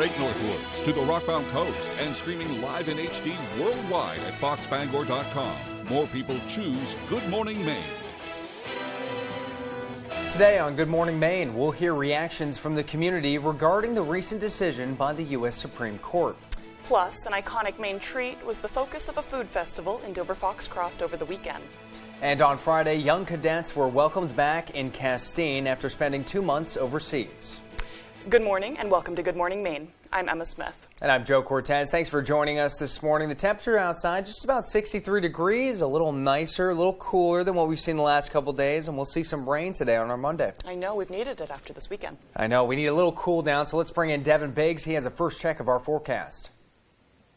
Great Northwoods to the Rockbound Coast and streaming live in HD worldwide at foxbangor.com. More people choose Good Morning Maine. Today on Good Morning Maine, we'll hear reactions from the community regarding the recent decision by the U.S. Supreme Court. Plus, an iconic Maine treat was the focus of a food festival in Dover-Foxcroft over the weekend. And on Friday, young cadets were welcomed back in Castine after spending 2 months overseas. Good morning and welcome to Good Morning Maine. I'm Emma Smith. And I'm Joe Cortez. Thanks for joining us this morning. The temperature outside just about 63 degrees, a little nicer, a little cooler than what we've seen the last couple days, and we'll see some rain today on our Monday. I know, we've needed it after this weekend. I know, we need a little cool down, so let's bring in Devin Biggs. He has a first check of our forecast.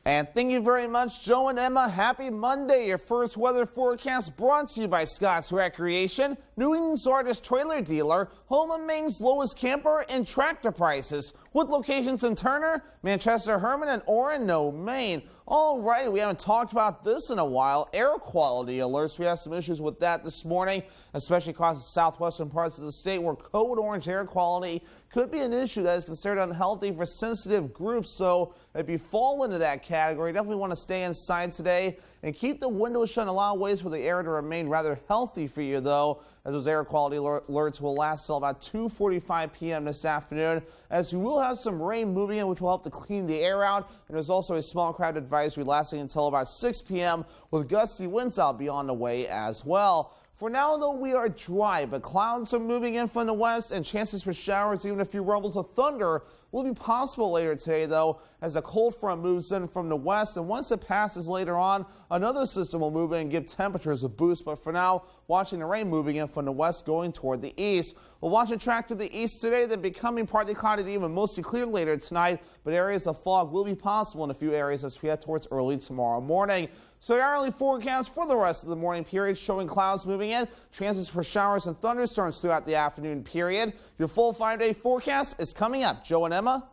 And thank you very much, Joe and Emma. Happy Monday. Your first weather forecast brought to you by Scott's Recreation, New England's largest trailer dealer, home of Maine's lowest camper and tractor prices, with locations in Turner, Manchester, Herman, and Orono, Maine. All right, we haven't talked about this in a while. Air quality alerts. We have some issues with that this morning, especially across the southwestern parts of the state where code orange air quality could be an issue that is considered unhealthy for sensitive groups. So if you fall into that category, definitely want to stay inside today and keep the windows shut and allow ways for the air to remain rather healthy for you, though, as those air quality alerts will last till about 2:45 p.m. this afternoon, as we will have some rain moving in, which will help to clean the air out. And there's also a small crowd advisory lasting until about 6 p.m. with gusty winds out be on the way as well. For now, though, we are dry, but clouds are moving in from the west, and chances for showers, even a few rumbles of thunder, will be possible later today, though, as a cold front moves in from the west. And once it passes later on, another system will move in and give temperatures a boost. But for now, watching the rain moving in from the west going toward the east. We'll watch it track to the east today, then becoming partly cloudy to even mostly clear later tonight. But areas of fog will be possible in a few areas as we head towards early tomorrow morning. So our early forecast for the rest of the morning period showing clouds moving in, chances for showers and thunderstorms throughout the afternoon period. Your full 5-day forecast is coming up. Joe and Emma.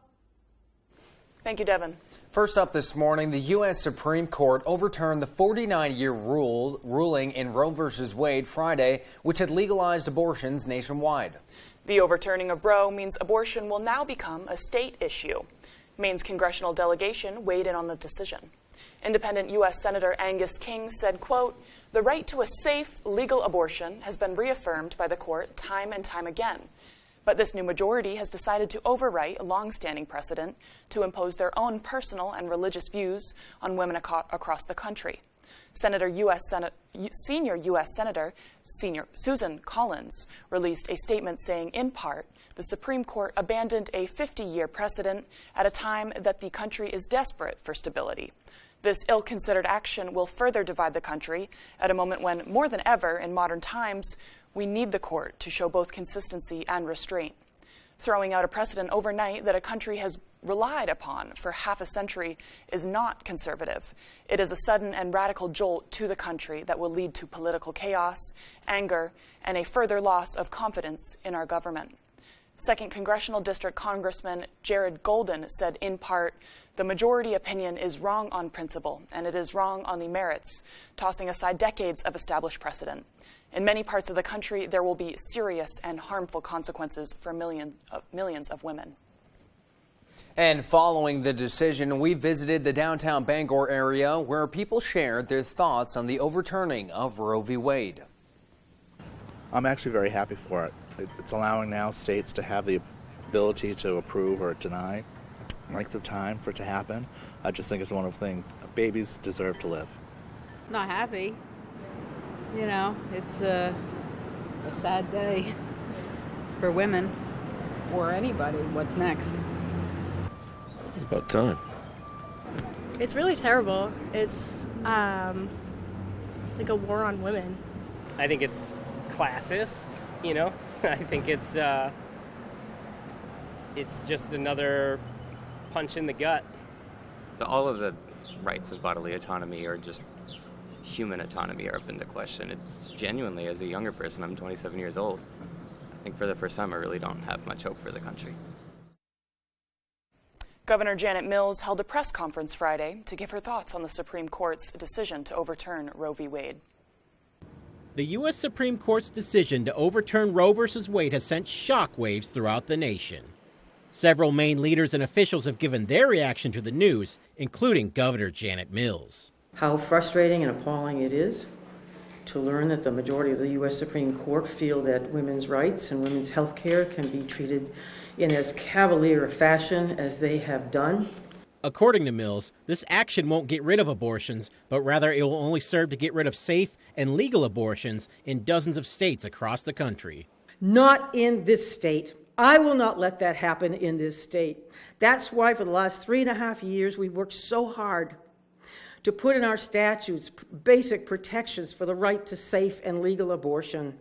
Thank you, Devin. First up this morning, the U.S. Supreme Court overturned the 49-year ruling in Roe v. Wade Friday, which had legalized abortions nationwide. The overturning of Roe means abortion will now become a state issue. Maine's congressional delegation weighed in on the decision. Independent U.S. Senator Angus King said, quote, "The right to a safe, legal abortion has been reaffirmed by the court time and time again. But this new majority has decided to overwrite a long-standing precedent to impose their own personal and religious views on women across the country." Senior U.S. Senator Susan Collins released a statement saying, in part, the Supreme Court abandoned a 50-year precedent at a time that the country is desperate for stability. This ill-considered action will further divide the country at a moment when, more than ever in modern times, we need the court to show both consistency and restraint. Throwing out a precedent overnight that a country has relied upon for half a century is not conservative. It is a sudden and radical jolt to the country that will lead to political chaos, anger, and a further loss of confidence in our government. 2nd Congressional District Congressman Jared Golden said, in part, "The majority opinion is wrong on principle, and it is wrong on the merits, tossing aside decades of established precedent. In many parts of the country, there will be serious and harmful consequences for millions of women." And following the decision, we visited the downtown Bangor area where people shared their thoughts on the overturning of Roe v. Wade. I'm actually very happy for it. It's allowing now states to have the ability to approve or deny length of time for it to happen. I just think it's one of the things. Babies deserve to live. Not happy. You know, it's a sad day for women or anybody. What's next? It's about time. It's really terrible. It's like a war on women. I think it's classist, you know. I think it's just another punch in the gut. All of the rights of bodily autonomy or just human autonomy are up into question. It's genuinely, as a younger person, I'm 27 years old. I think for the first time I really don't have much hope for the country. Governor Janet Mills held a press conference Friday to give her thoughts on the Supreme Court's decision to overturn Roe v. Wade. The U.S. Supreme Court's decision to overturn Roe v. Wade has sent shockwaves throughout the nation. Several Maine leaders and officials have given their reaction to the news, including Governor Janet Mills. How frustrating and appalling it is to learn that the majority of the U.S. Supreme Court feel that women's rights and women's health care can be treated in as cavalier a fashion as they have done. According to Mills, this action won't get rid of abortions, but rather it will only serve to get rid of safe and legal abortions in dozens of states across the country. Not in this state. I will not let that happen in this state. That's why for the last 3.5 years we've worked so hard to put in our statutes basic protections for the right to safe and legal abortion.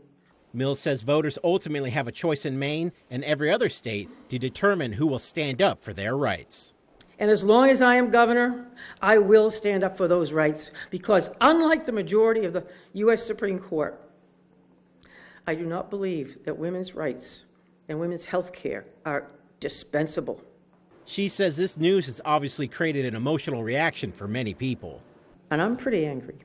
Mills says voters ultimately have a choice in Maine and every other state to determine who will stand up for their rights. And as long as I am governor, I will stand up for those rights because unlike the majority of the U.S. Supreme Court, I do not believe that women's rights and women's health care are dispensable. She says this news has obviously created an emotional reaction for many people. And I'm pretty angry.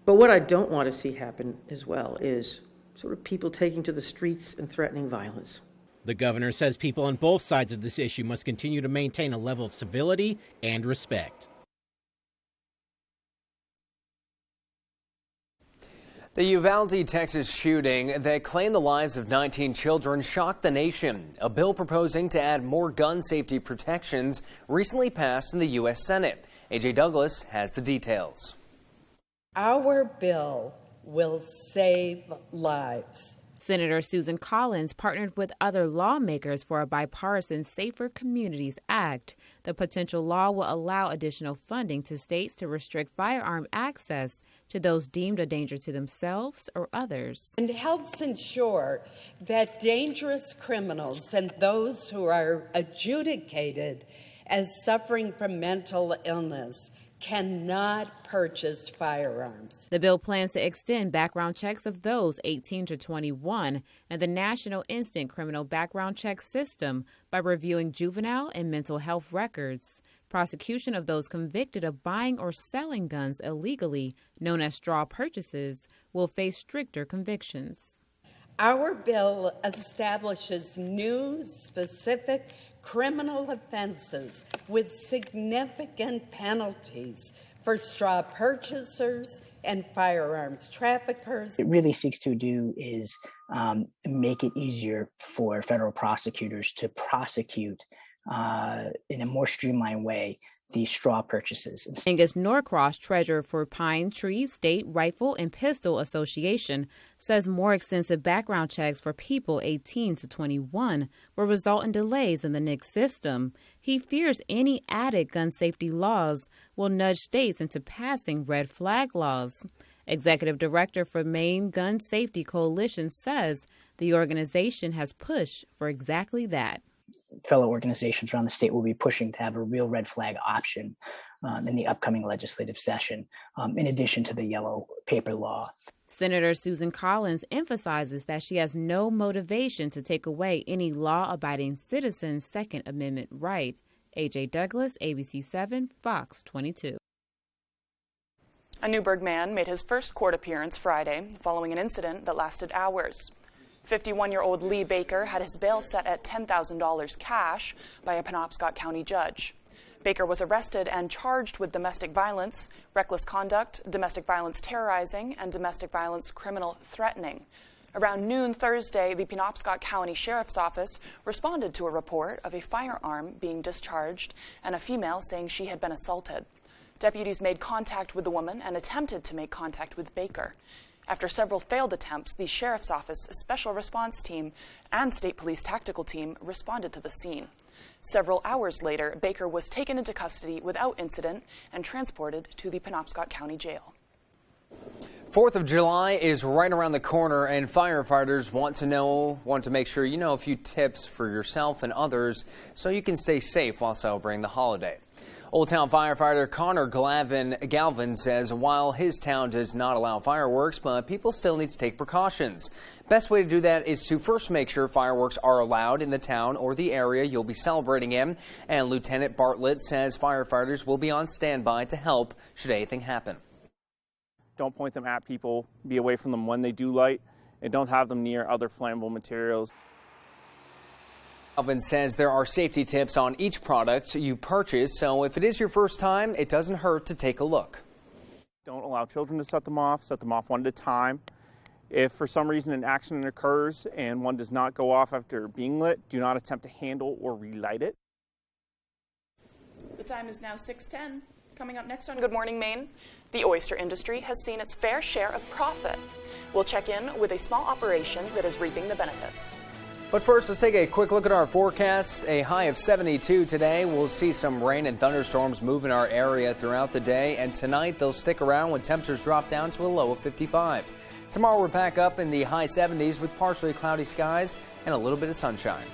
But what I don't want to see happen as well is sort of people taking to the streets and threatening violence. The governor says people on both sides of this issue must continue to maintain a level of civility and respect. The Uvalde, Texas shooting that claimed the lives of 19 children shocked the nation. A bill proposing to add more gun safety protections recently passed in the U.S. Senate. A.J. Douglas has the details. Our bill will save lives. Senator Susan Collins partnered with other lawmakers for a bipartisan Safer Communities Act. The potential law will allow additional funding to states to restrict firearm access to those deemed a danger to themselves or others. And helps ensure that dangerous criminals and those who are adjudicated as suffering from mental illness cannot purchase firearms. The bill plans to extend background checks of those 18 to 21 and the National Instant Criminal Background Check System by reviewing juvenile and mental health records. Prosecution of those convicted of buying or selling guns illegally, known as straw purchases, will face stricter convictions. Our bill establishes new specific criminal offenses with significant penalties for straw purchasers and firearms traffickers. What it really seeks to do is make it easier for federal prosecutors to prosecute in a more streamlined way these straw purchases. Angus Norcross, treasurer for Pine Tree State Rifle and Pistol Association, says more extensive background checks for people 18 to 21 will result in delays in the NICS system. He fears any added gun safety laws will nudge states into passing red flag laws. Executive director for Maine Gun Safety Coalition says the organization has pushed for exactly that. Fellow organizations around the state will be pushing to have a real red flag option in the upcoming legislative session, in addition to the yellow paper law. Senator Susan Collins emphasizes that she has no motivation to take away any law-abiding citizen's Second Amendment right. A.J. Douglas, ABC 7, Fox 22. A Newburgh man made his first court appearance Friday following an incident that lasted hours. 51-year-old Lee Baker had his bail set at $10,000 cash by a Penobscot County judge. Baker was arrested and charged with domestic violence, reckless conduct, domestic violence terrorizing, and domestic violence criminal threatening. Around noon Thursday, the Penobscot County Sheriff's Office responded to a report of a firearm being discharged and a female saying she had been assaulted. Deputies made contact with the woman and attempted to make contact with Baker. After several failed attempts, the Sheriff's Office Special Response Team and State Police Tactical Team responded to the scene. Several hours later, Baker was taken into custody without incident and transported to the Penobscot County Jail. 4th of July is right around the corner, and firefighters want to make sure you know a few tips for yourself and others so you can stay safe while celebrating the holiday. Old Town firefighter Connor Galvin says while his town does not allow fireworks, but people still need to take precautions. Best way to do that is to first make sure fireworks are allowed in the town or the area you'll be celebrating in. And Lieutenant Bartlett says firefighters will be on standby to help should anything happen. Don't point them at people, be away from them when they do light, and don't have them near other flammable materials. Alvin says there are safety tips on each product you purchase, so if it is your first time, it doesn't hurt to take a look. Don't allow children to set them off one at a time. If for some reason an accident occurs and one does not go off after being lit, do not attempt to handle or relight it. The time is now 6:10. Coming up next on Good Morning Maine, the oyster industry has seen its fair share of profit. We'll check in with a small operation that is reaping the benefits. But first, let's take a quick look at our forecast. A high of 72 today. We'll see some rain and thunderstorms move in our area throughout the day, and tonight they'll stick around when temperatures drop down to a low of 55. Tomorrow we're back up in the high 70s with partially cloudy skies and a little bit of sunshine.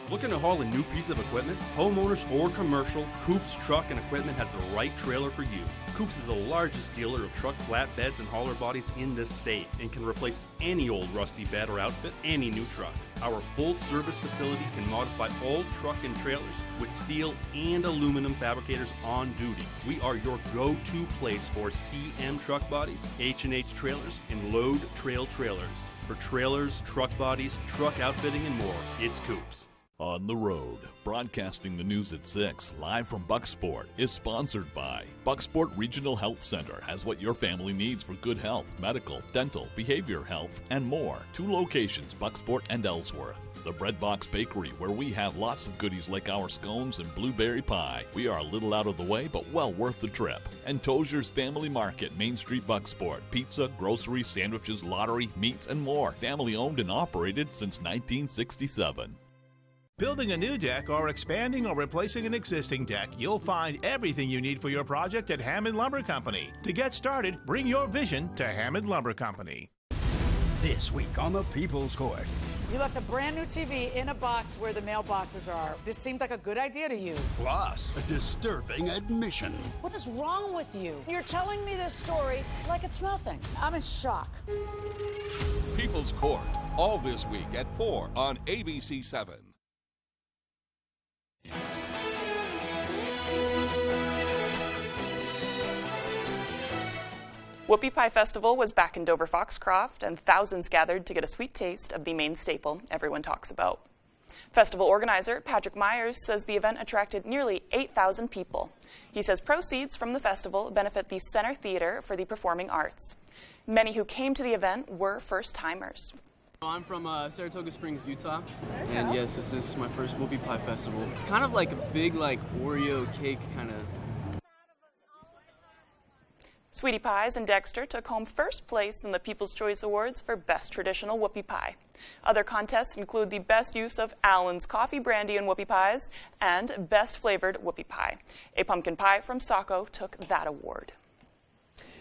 Looking to haul a new piece of equipment? Homeowners or commercial, Coops Truck and Equipment has the right trailer for you. Coops is the largest dealer of truck flatbeds and hauler bodies in this state and can replace any old rusty bed or outfit any new truck. Our full-service facility can modify all truck and trailers with steel and aluminum fabricators on duty. We are your go-to place for CM truck bodies, H&H trailers, and load trail trailers. For trailers, truck bodies, truck outfitting, and more, it's Coops. On the Road, broadcasting the news at 6, live from Bucksport, is sponsored by Bucksport Regional Health Center. Has what your family needs for good health, medical, dental, behavior health, and more. 2 locations, Bucksport and Ellsworth. The Bread Box Bakery, where we have lots of goodies like our scones and blueberry pie. We are a little out of the way, but well worth the trip. And Tozier's Family Market, Main Street, Bucksport. Pizza, groceries, sandwiches, lottery, meats, and more. Family owned and operated since 1967. Building a new deck or expanding or replacing an existing deck, you'll find everything you need for your project at Hammond Lumber Company. To get started, bring your vision to Hammond Lumber Company. This week on the People's Court. You left a brand new TV in a box where the mailboxes are. This seemed like a good idea to you. Plus, a disturbing admission. What is wrong with you? You're telling me this story like it's nothing. I'm in shock. People's Court, all this week at 4 on ABC 7. Whoopie Pie Festival was back in Dover Foxcroft, and thousands gathered to get a sweet taste of the Maine staple everyone talks about. Festival organizer Patrick Myers says the event attracted nearly 8,000 people. He says proceeds from the festival benefit the Center Theater for the Performing Arts. Many who came to the event were first-timers. I'm from Saratoga Springs, Utah, and yes, this is my first Whoopie Pie Festival. It's kind of like a big Oreo cake kind of. Sweetie Pies and Dexter took home first place in the People's Choice Awards for Best Traditional Whoopie Pie. Other contests include the best use of Allen's coffee brandy and Whoopie Pies and Best Flavored Whoopie Pie. A pumpkin pie from Saco took that award.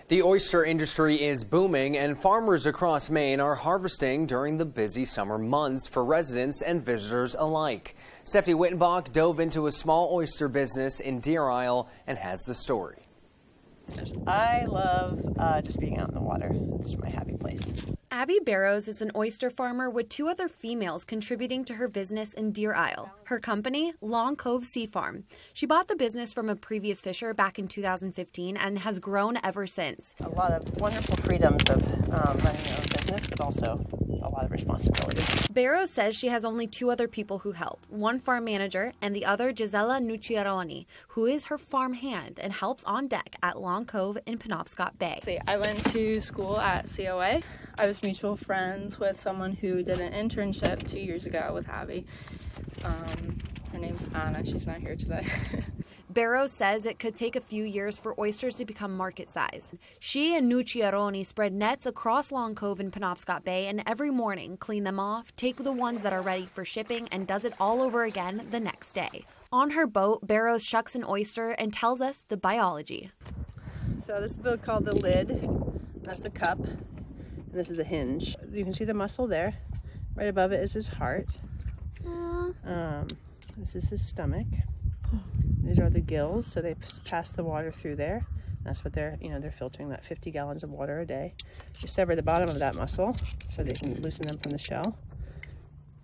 The oyster industry is booming, and farmers across Maine are harvesting during the busy summer months for residents and visitors alike. Stephanie Wittenbach dove into a small oyster business in Deer Isle and has the story. I love just being out in the water. It's my happy place. Abby Barrows is an oyster farmer with 2 other females contributing to her business in Deer Isle. Her company, Long Cove Sea Farm. She bought the business from a previous fisher back in 2015 and has grown ever since. A lot of wonderful freedoms of running your own business, but also a lot of responsibility. Barrows says she has only 2 other people who help, one farm manager and the other Gisela Nucciaroni, who is her farm hand and helps on deck at Long Cove in Penobscot Bay. I went to school at COA. I was mutual friends with someone who did an internship 2 years ago with Abby. Her name's Anna. She's not here today. Barrows says it could take a few years for oysters to become market size. She and Nucciaroni spread nets across Long Cove and Penobscot Bay and every morning clean them off, take the ones that are ready for shipping, and does it all over again the next day. On her boat, Barrows shucks an oyster and tells us the biology. So this is called the lid. That's the cup. And this is the hinge. You can see the muscle there. Right above it is his heart. This is his stomach. These are the gills, so they pass the water through there. That's what they're filtering that 50 gallons of water a day. You sever the bottom of that muscle so they can loosen them from the shell.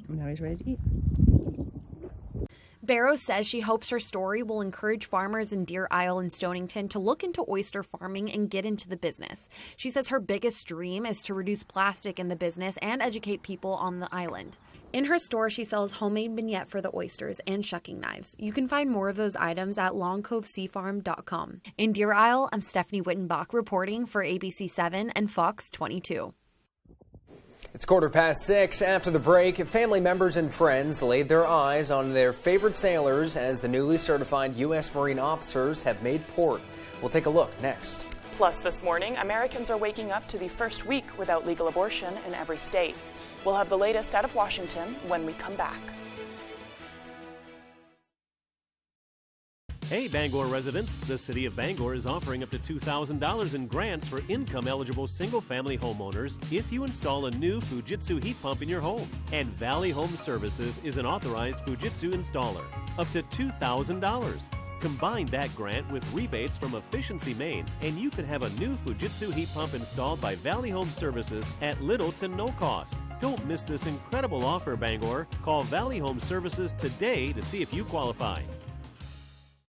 And now he's ready to eat. Barrows says she hopes her story will encourage farmers in Deer Isle and Stonington to look into oyster farming and get into the business. She says her biggest dream is to reduce plastic in the business and educate people on the island. In her store, she sells homemade vignette for the oysters and shucking knives. You can find more of those items at longcoveseafarm.com. In Deer Isle, I'm Stephanie Wittenbach reporting for ABC7 and Fox 22. It's 6:15. After the break, family members and friends laid their eyes on their favorite sailors as the newly certified U.S. Marine officers have made port. We'll take a look next. Plus, this morning, Americans are waking up to the first week without legal abortion in every state. We'll have the latest out of Washington when we come back. Hey Bangor residents, the City of Bangor is offering up to $2,000 in grants for income-eligible single-family homeowners if you install a new Fujitsu heat pump in your home. And Valley Home Services is an authorized Fujitsu installer. Up to $2,000. Combine that grant with rebates from Efficiency Maine, and you could have a new Fujitsu heat pump installed by Valley Home Services at little to no cost. Don't miss this incredible offer, Bangor. Call Valley Home Services today to see if you qualify.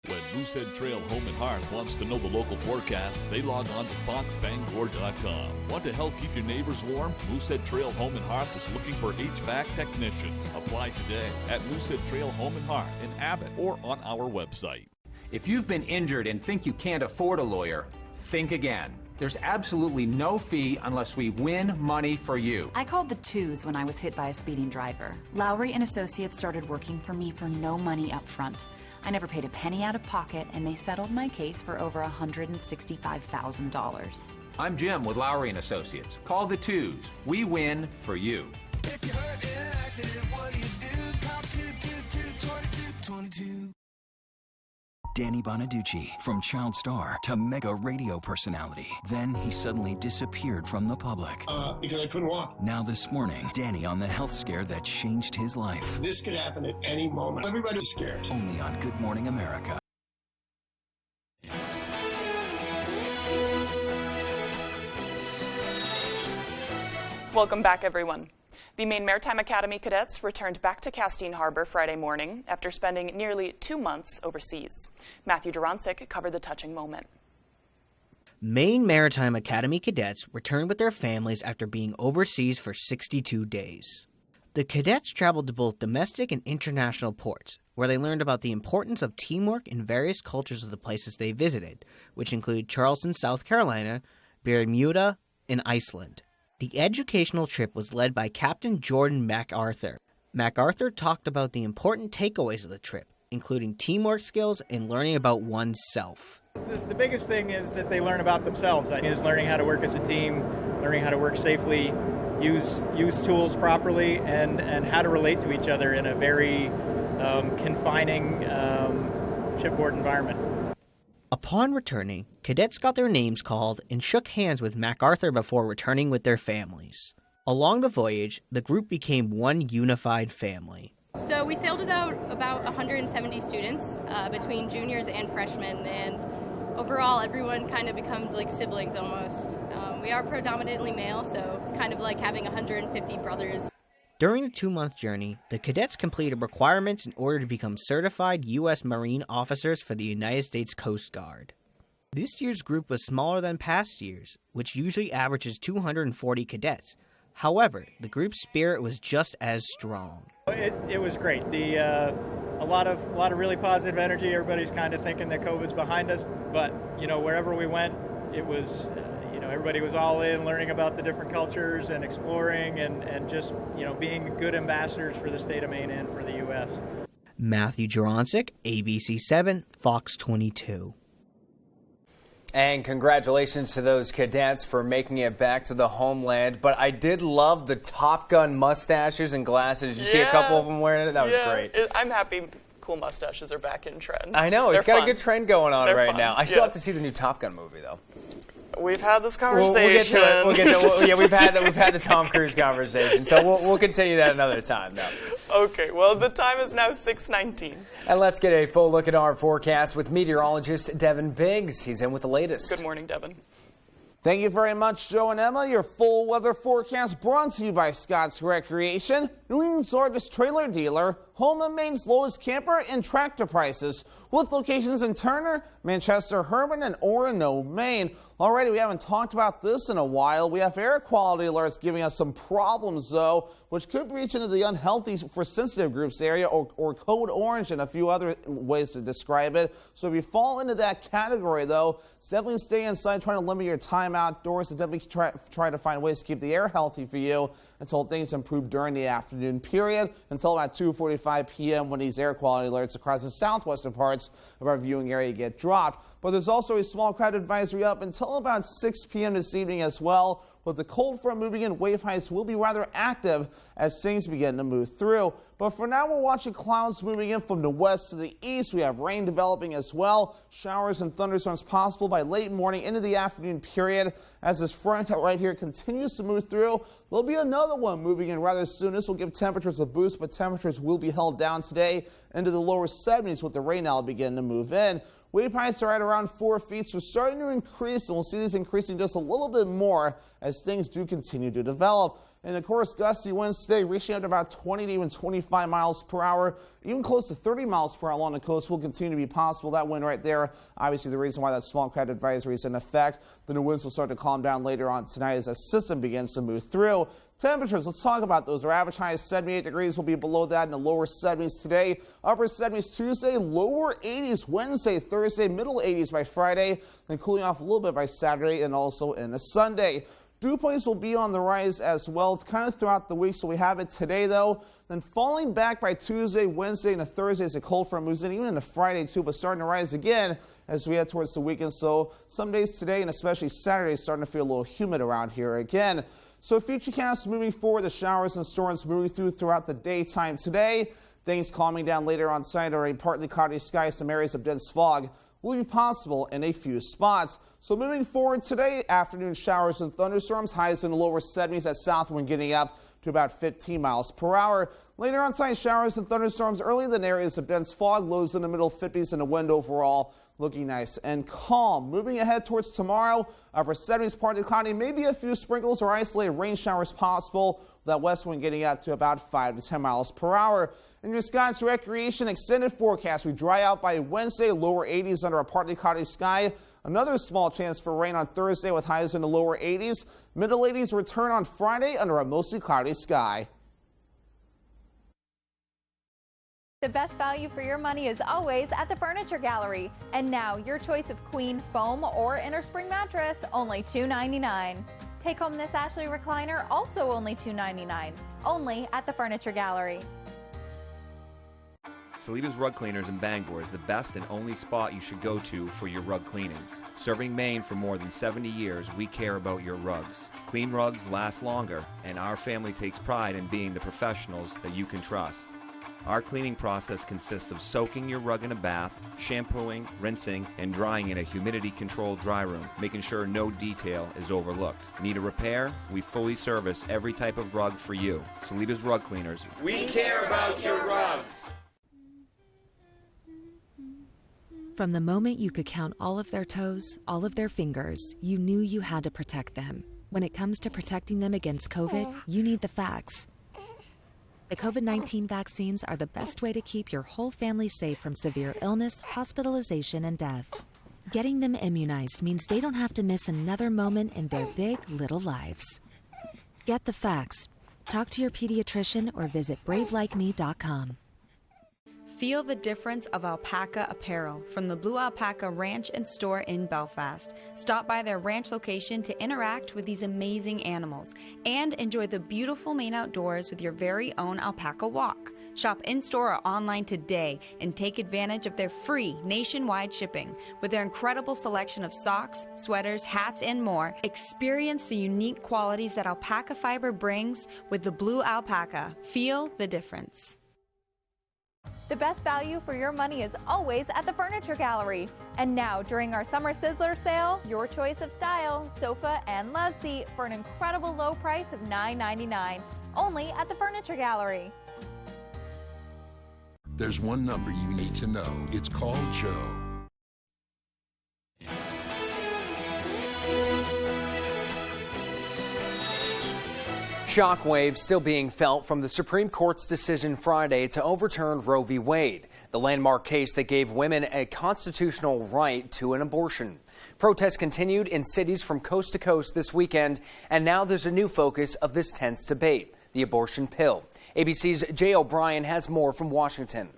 When Moosehead Trail Home and Hearth wants to know the local forecast, they log on to foxbangor.com. Want to help keep your neighbors warm? Moosehead Trail Home and Hearth is looking for HVAC technicians. Apply today at Moosehead Trail Home and Hearth in Abbott or on our website. If you've been injured and think you can't afford a lawyer, think again. There's absolutely no fee unless we win money for you. I called the twos when I was hit by a speeding driver. Lowry and Associates started working for me for no money up front. I never paid a penny out of pocket, and they settled my case for over $165,000. I'm Jim with Lowry and Associates. Call the twos. We win for you. If you're hurt in an accident, what do you do? Call 222-2222. Danny Bonaducci, from child star to mega radio personality. Then he suddenly disappeared from the public. Because I couldn't walk. Now this morning, Danny on the health scare that changed his life. This could happen at any moment. Everybody's scared. Only on Good Morning America. Welcome back, everyone. The Maine Maritime Academy cadets returned back to Castine Harbor Friday morning after spending nearly 2 months overseas. Matthew Duranczyk covered the touching moment. Maine Maritime Academy cadets returned with their families after being overseas for 62 days. The cadets traveled to both domestic and international ports, where they learned about the importance of teamwork in various cultures of the places they visited, which include Charleston, South Carolina, Bermuda, and Iceland. The educational trip was led by Captain Jordan MacArthur. MacArthur talked about the important takeaways of the trip, including teamwork skills and learning about oneself. The biggest thing is that they learn about themselves. Is learning how to work as a team, learning how to work safely, use tools properly, and how to relate to each other in a very confining shipboard environment. Upon returning, cadets got their names called and shook hands with MacArthur before returning with their families. Along the voyage, the group became one unified family. So we sailed with about 170 students between juniors and freshmen, and overall everyone kind of becomes like siblings almost. We are predominantly male, so it's kind of like having 150 brothers. During the 2-month journey, the cadets completed requirements in order to become certified U.S. Marine officers for the United States Coast Guard. This year's group was smaller than past years, which usually averages 240 cadets. However, the group's spirit was just as strong. It was great. A lot of really positive energy. Everybody's kind of thinking that COVID's behind us, but wherever we went, it was everybody was all in, learning about the different cultures and exploring and just being good ambassadors for the state of Maine and for the U.S. Matthew Duranczyk, ABC7, Fox 22. And congratulations to those cadets for making it back to the homeland. But I did love the Top Gun mustaches and glasses. Did you see a couple of them wearing it? That was great. I'm happy cool mustaches are back in trend. I know. It's got a good trend going on right now. I still have to see the new Top Gun movie, though. We've had this conversation. We'll get to it. We've had the Tom Cruise conversation, so we'll continue that another time now. Okay, well, the time is now 6:19. And let's get a full look at our forecast with meteorologist Devin Biggs. He's in with the latest. Good morning, Devin. Thank you very much, Joe and Emma. Your full weather forecast brought to you by Scott's Recreation, New England's largest trailer dealer, home of Maine's lowest camper and tractor prices, with locations in Turner, Manchester, Herman, and Orono, Maine. Already, we haven't talked about this in a while. We have air quality alerts giving us some problems, though, which could reach into the unhealthy for sensitive groups area or code orange and a few other ways to describe it. So if you fall into that category, though, definitely stay inside, trying to limit your time outdoors, and definitely try to find ways to keep the air healthy for you until things improve during the afternoon period, until about 2:45 p.m. when these air quality alerts across the southwestern parts of our viewing area get dropped. But there's also a small crowd advisory up until about 6 p.m. this evening as well. With the cold front moving in, wave heights will be rather active as things begin to move through. But for now, we're watching clouds moving in from the west to the east. We have rain developing as well. Showers and thunderstorms possible by late morning into the afternoon period. As this front right here continues to move through, there'll be another one moving in rather soon. This will give temperatures a boost, but temperatures will be held down today into the lower 70s with the rain now beginning to move in. Wave heights are at around 4 feet, so starting to increase, and we'll see these increasing just a little bit more as things do continue to develop. And of course, gusty winds today reaching up to about 20 to even 25 miles per hour, even close to 30 miles per hour along the coast will continue to be possible. That wind right there, obviously the reason why that small crowd advisory is in effect. Then the winds will start to calm down later on tonight as that system begins to move through. Temperatures, let's talk about those. Our average high is 78 degrees. Will be below that in the lower 70s today. Upper 70s Tuesday, lower 80s Wednesday, Thursday, middle 80s by Friday, then cooling off a little bit by Saturday and also into Sunday. Dew points will be on the rise as well kind of throughout the week, so we have it today though. Then falling back by Tuesday, Wednesday, and Thursday as the cold front moves in, even into Friday too, but starting to rise again as we head towards the weekend. So some days today and especially Saturday starting to feel a little humid around here again. So futurecasts moving forward, the showers and storms moving throughout the daytime today. Things calming down later on tonight, or a partly cloudy sky, some areas of dense fog will be possible in a few spots. So moving forward today, afternoon showers and thunderstorms, highs in the lower 70s at south wind getting up to about 15 miles per hour. Later on tonight, showers and thunderstorms early in areas of dense fog, lows in the middle 50s, and the wind overall looking nice and calm. Moving ahead towards tomorrow, upper 70s, partly cloudy, maybe a few sprinkles or isolated rain showers possible. That west wind getting up to about 5 to 10 miles per hour. In your skies recreation extended forecast, we dry out by Wednesday, lower 80s under a partly cloudy sky. Another small chance for rain on Thursday with highs in the lower 80s. Middle 80s return on Friday under a mostly cloudy sky. The best value for your money is always at the Furniture Gallery. And now your choice of queen foam or innerspring mattress, only $2.99. Take home this Ashley recliner, also only $2.99. Only at the Furniture Gallery. Saliba's Rug Cleaners in Bangor is the best and only spot you should go to for your rug cleanings. Serving Maine for more than 70 years, we care about your rugs. Clean rugs last longer, and our family takes pride in being the professionals that you can trust. Our cleaning process consists of soaking your rug in a bath, shampooing, rinsing, and drying in a humidity-controlled dry room, making sure no detail is overlooked. Need a repair? We fully service every type of rug for you. Saliba's Rug Cleaners. We care about your rugs. From the moment you could count all of their toes, all of their fingers, you knew you had to protect them. When it comes to protecting them against COVID, you need the facts. The COVID-19 vaccines are the best way to keep your whole family safe from severe illness, hospitalization, and death. Getting them immunized means they don't have to miss another moment in their big, little lives. Get the facts. Talk to your pediatrician or visit bravelikeme.com. Feel the difference of alpaca apparel from the Blue Alpaca Ranch and Store in Belfast. Stop by their ranch location to interact with these amazing animals and enjoy the beautiful Maine outdoors with your very own alpaca walk. Shop in-store or online today and take advantage of their free nationwide shipping. With their incredible selection of socks, sweaters, hats, and more, experience the unique qualities that alpaca fiber brings with the Blue Alpaca. Feel the difference. The best value for your money is always at the Furniture Gallery. And now, during our Summer Sizzler sale, your choice of style, sofa, and love seat for an incredible low price of $9.99. Only at the Furniture Gallery. There's one number you need to know. It's called Joe. Shockwaves still being felt from the Supreme Court's decision Friday to overturn Roe v. Wade, the landmark case that gave women a constitutional right to an abortion. Protests continued in cities from coast to coast this weekend, and now there's a new focus of this tense debate, the abortion pill. ABC's Jay O'Brien has more from Washington.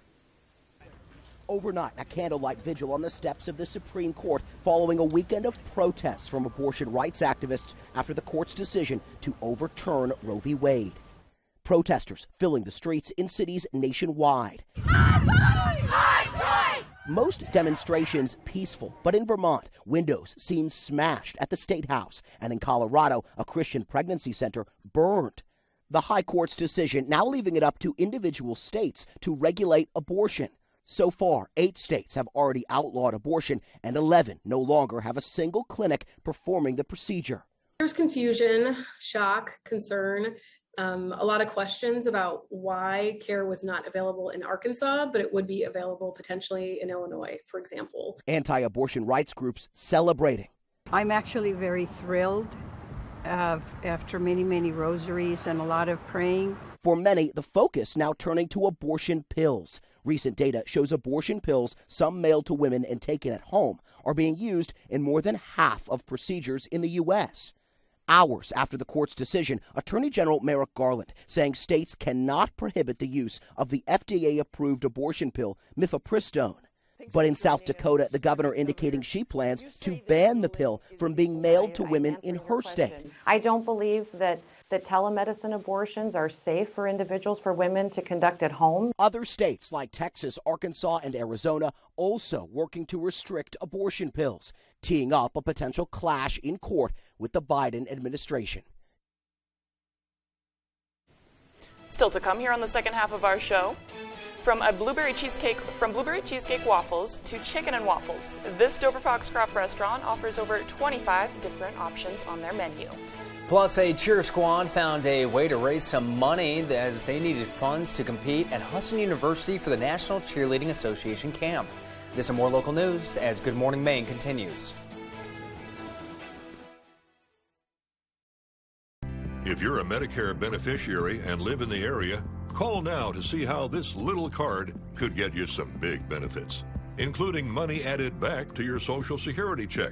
Overnight, a candlelight vigil on the steps of the Supreme Court following a weekend of protests from abortion rights activists after the court's decision to overturn Roe v. Wade. Protesters filling the streets in cities nationwide. Most demonstrations peaceful, but in Vermont, windows seemed smashed at the State House, and in Colorado, a Christian pregnancy center burned. The High Court's decision now leaving it up to individual states to regulate abortion. So far, 8 states have already outlawed abortion, and 11 no longer have a single clinic performing the procedure. There's confusion, shock, concern, a lot of questions about why care was not available in Arkansas, but it would be available potentially in Illinois, for example. Anti-abortion rights groups celebrating. I'm actually very thrilled after many, many rosaries and a lot of praying. For many, the focus now turning to abortion pills. Recent data shows abortion pills, some mailed to women and taken at home, are being used in more than half of procedures in the U.S. Hours after the court's decision, Attorney General Merrick Garland saying states cannot prohibit the use of the FDA-approved abortion pill, mifepristone. But in South Dakota, the governor indicating she plans to ban the pill from being mailed to women in her state. I don't believe that telemedicine abortions are safe for individuals, for women to conduct at home. Other states like Texas, Arkansas, and Arizona also working to restrict abortion pills, teeing up a potential clash in court with the Biden administration. Still to come here on the second half of our show. From blueberry cheesecake waffles to chicken and waffles, this Dover Foxcroft restaurant offers over 25 different options on their menu. Plus, a cheer squad found a way to raise some money as they needed funds to compete at Hudson University for the National Cheerleading Association camp. This and more local news as Good Morning Maine continues. If you're a Medicare beneficiary and live in the area, call now to see how this little card could get you some big benefits, including money added back to your Social Security check.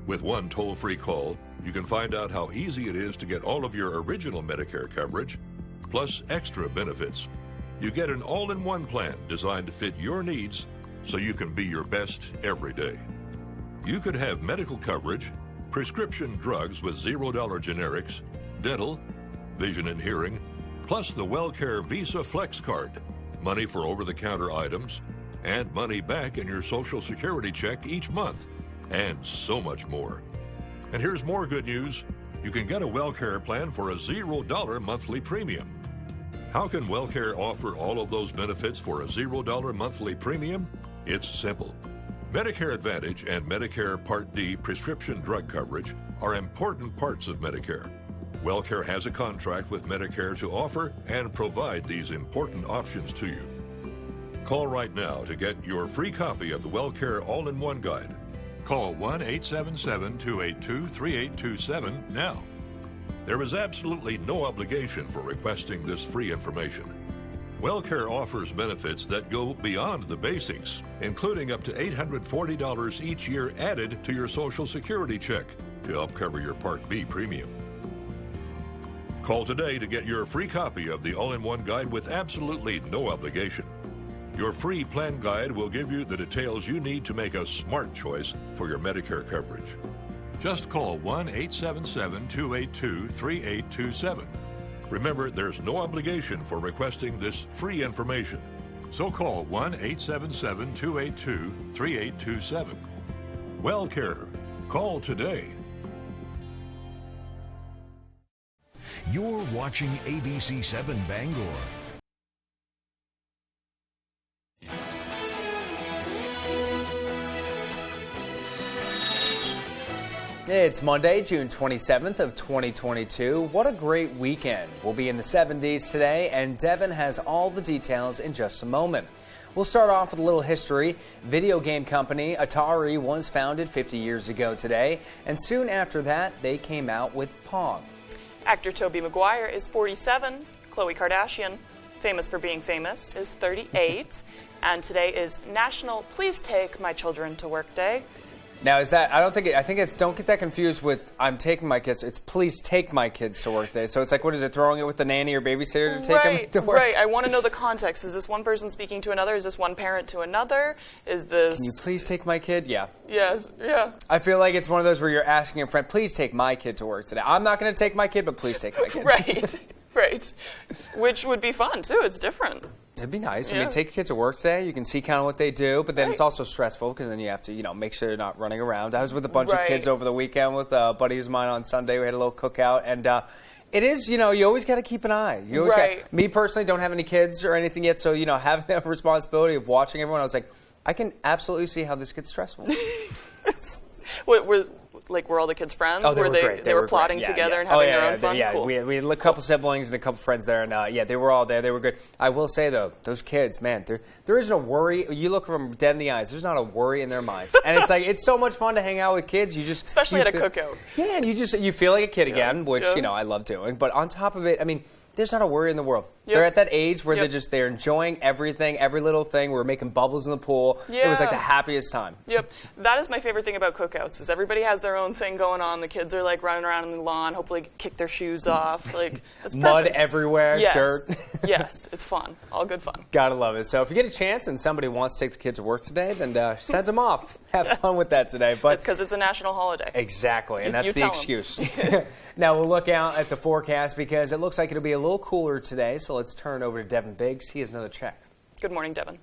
With one toll-free call, you can find out how easy it is to get all of your original Medicare coverage, plus extra benefits. You get an all-in-one plan designed to fit your needs so you can be your best every day. You could have medical coverage, prescription drugs with $0 generics, dental, vision and hearing, plus the WellCare Visa Flex Card, money for over-the-counter items, and money back in your Social Security check each month, and so much more. And here's more good news. You can get a WellCare plan for a $0 monthly premium. How can WellCare offer all of those benefits for a $0 monthly premium? It's simple. Medicare Advantage and Medicare Part D prescription drug coverage are important parts of Medicare. WellCare has a contract with Medicare to offer and provide these important options to you. Call right now to get your free copy of the WellCare All-in-One Guide. Call 1-877-282-3827 now. There is absolutely no obligation for requesting this free information. WellCare offers benefits that go beyond the basics, including up to $840 each year added to your Social Security check to help cover your Part B premium. Call today to get your free copy of the All-in-One Guide with absolutely no obligation. Your free plan guide will give you the details you need to make a smart choice for your Medicare coverage. Just call 1-877-282-3827. Remember, there's no obligation for requesting this free information. So call 1-877-282-3827. WellCare. Call today. You're watching ABC 7 Bangor. It's Monday, June 27th of 2022. What a great weekend. We'll be in the 70s today, and Devin has all the details in just a moment. We'll start off with a little history. Video game company Atari was founded 50 years ago today, and soon after that, they came out with Pong. Actor Tobey Maguire is 47. Khloe Kardashian, famous for being famous, is 38. And today is National Please Take My Children to Work Day. Now, is that, I think it's, don't get that confused with I'm taking my kids. It's please take my kids to work today. So it's like, what is it, throwing it with the nanny or babysitter to take them to work? Right, I want to know the context. Is this one person speaking to another? Is this one parent to another? Is this... Can you please take my kid? Yeah. Yes, yeah. I feel like it's one of those where you're asking a friend, please take my kid to work today. I'm not going to take my kid, but please take my kid. Right. Which would be fun, too. It's different. It'd be nice. Yeah. I mean, take your kids to work today. You can see kind of what they do, but then it's also stressful because then you have to, make sure you're not running around. I was with a bunch of kids over the weekend with buddies of mine on Sunday. We had a little cookout, and it is, you always got to keep an eye. You always me personally don't have any kids or anything yet, so, having that responsibility of watching everyone, I was like, I can absolutely see how this gets stressful. Were all the kids friends? Oh, they were great. They were plotting together and having their own fun? Yeah, cool. we had a couple siblings and a couple friends there, and they were all there. They were good. I will say, though, those kids, man, there isn't a worry. You look them dead in the eyes. There's not a worry in their mind. And it's like, it's so much fun to hang out with kids. Especially at a cookout. Yeah, and you feel like a kid again, which, I love doing. But on top of it, I mean, there's not a worry in the world. Yep. They're at that age where they're enjoying everything, every little thing. We're making bubbles in the pool. Yeah. It was like the happiest time. Yep. That is my favorite thing about cookouts is everybody has their own thing going on. The kids are like running around on the lawn, hopefully kick their shoes off. Like that's mud everywhere, dirt. Yes, it's fun. All good fun. Gotta love it. So if you get a chance and somebody wants to take the kids to work today, then send them off. Have fun with that today. But because it's a national holiday. Exactly, and that's the excuse. Now we'll look out at the forecast because it looks like it'll be a little cooler today. So let's turn over to Devin Biggs. He has another check. Good morning, Devin.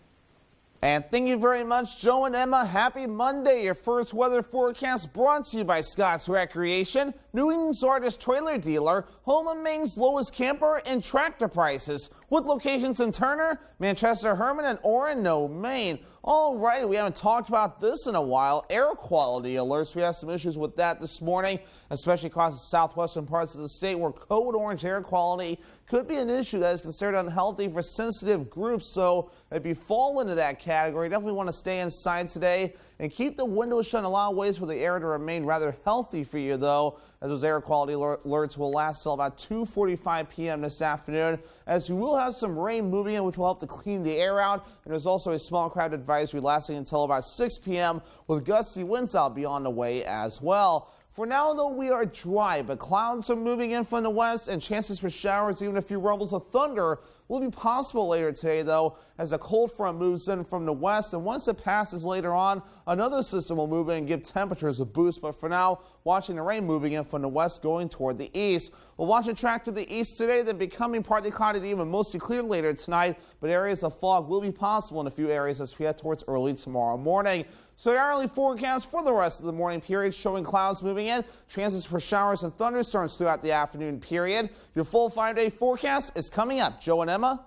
And thank you very much, Joe and Emma. Happy Monday. Your first weather forecast brought to you by Scott's Recreation, New England's largest trailer dealer, home of Maine's lowest camper and tractor prices, with locations in Turner, Manchester, Herman, and Orono, Maine. All right, we haven't talked about this in a while. Air quality alerts. We have some issues with that this morning, especially across the southwestern parts of the state where code orange air quality could be an issue that is considered unhealthy for sensitive groups. So if you fall into that category, definitely want to stay inside today and keep the windows shut and allow ways for the air to remain rather healthy for you, though, as those air quality alerts will last till about 2:45 p.m. this afternoon, as we will have some rain moving in, which will help to clean the air out. And there's also a small cloud advisory lasting until about 6 p.m. with gusty winds out be on the way as well. For now, though, we are dry, but clouds are moving in from the west, and chances for showers, even a few rumbles of thunder, will be possible later today, though, as a cold front moves in from the west. And once it passes later on, another system will move in and give temperatures a boost. But for now, watching the rain moving in from the west going toward the east. We'll watch it track to the east today, then becoming partly cloudy to even mostly clear later tonight. But areas of fog will be possible in a few areas as we head towards early tomorrow morning. So the hourly forecast for the rest of the morning period showing clouds moving in, chances for showers and thunderstorms throughout the afternoon period. Your full 5-day forecast is coming up. Joe and Emma.